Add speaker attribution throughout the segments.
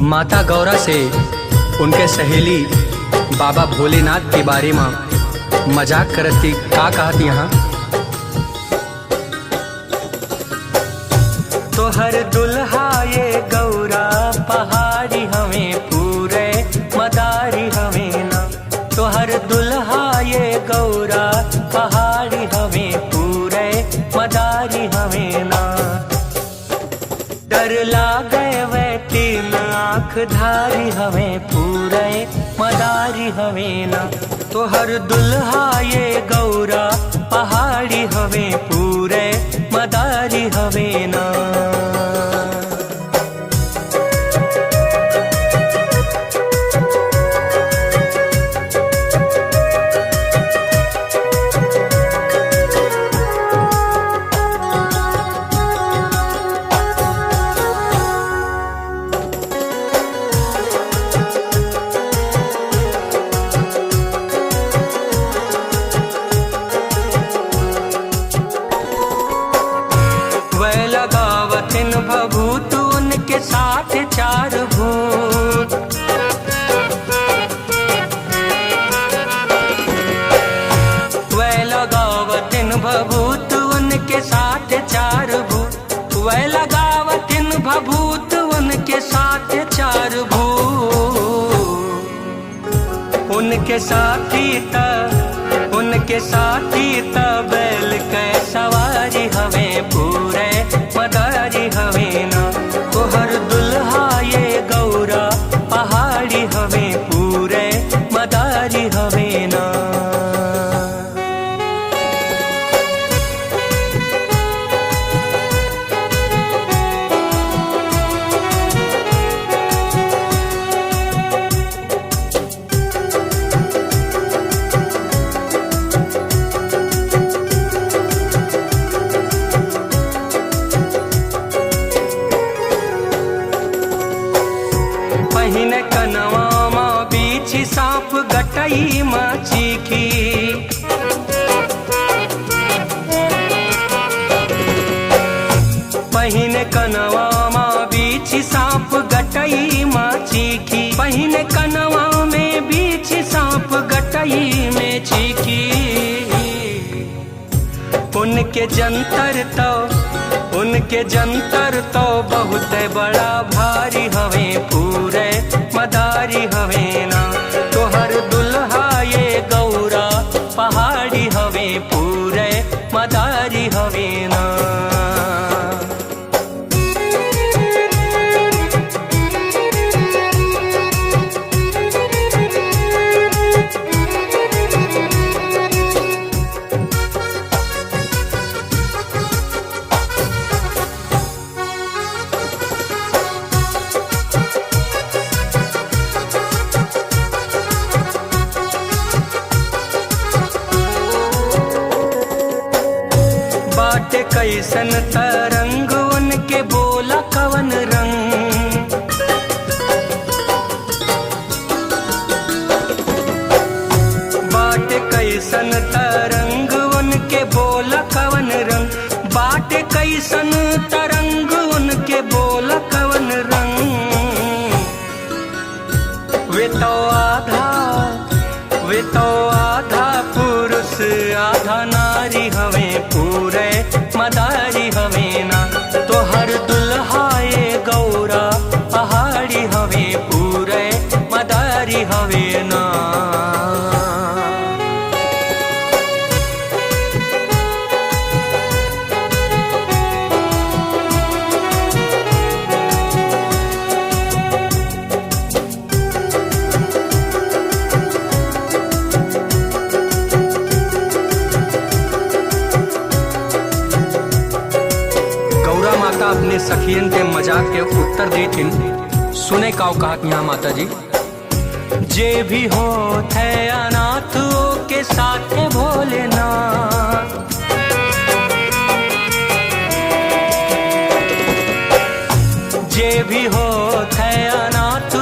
Speaker 1: माता गौरा से उनके सहेली बाबा भोलेनाथ के बारे में मजाक करत थी। का कहत यहाँ,
Speaker 2: तोहर दुल्हा ये गौरा पहाड़ी हमें पूरे मदारी हमें ना। तोहर दुल्हा ये गौरा पहाड़ी हमें पूरे मदारी हमें ना। डर लागे वे तीन आँख धारी हमें पूरे मदारी हमें ना। तोहर दुल्हा ये गौरा पहाड़ी हमें पूरे मदारी हमें ना। भभूत उनके साथ चार भूत। वह लगावतिन भभूत उनके साथ चार भूत। वह लगावतिन भभूत उनके साथ चार भूत। उनके साथी त बैल के सवारी हमें पूरे मदारी हमें ना। तोहर दुल्हा ये गौरा पहाड़ी हमें पूरे मदारी हमें ना। पहिने कनवा माँ बीछी सांप गटई माँ चीखी। पहिने कनवा माँ बीछी सांप गटई माँ चीखी। पहिने कनवा में बीछी सांप गटई में चीखी। उनके जंतर तो बहुत बड़ा भारी हमें पूरे मदारी हमें ना। तोहर दुल्हा ये गौरा पहाड़ी हमें पूरे मदारी हमें ना। बाटे कैसन तरंग उनके बोला कवन रंग। बाटे कैसन तरंग उनके बोला कवन रंग। बाटे कैसन तरंग उनके बोला कवन रंग। वे तो आधा पुरुष आधा नारी हमें पूरे मदारी हमें ना। तोहर दुल्हा ये गौरा पहाड़ी हमें पूरे मदारी हमें ना।
Speaker 1: माता अपने सखियन के मजाक के उत्तर देथिन। सुने काव कहत यहाँ माता जी,
Speaker 2: जे भी हो थे अनाथ के साथ भोलेनाथ। जे भी हो थे अनाथ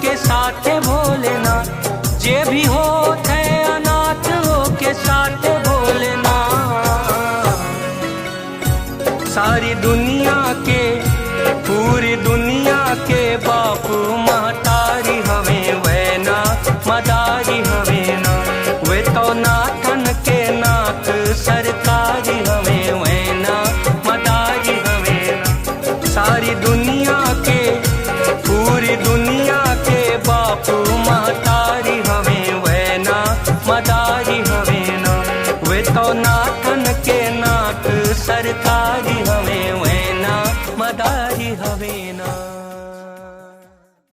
Speaker 2: के साथ भोलेनाथ। जे भी हो थे अनाथ के साथ भोलेनाथ। सारी दुनिया के पूरी दुनिया के बापू नाथन के नाथ सरकारी हवे वैना मदारी हवे ना।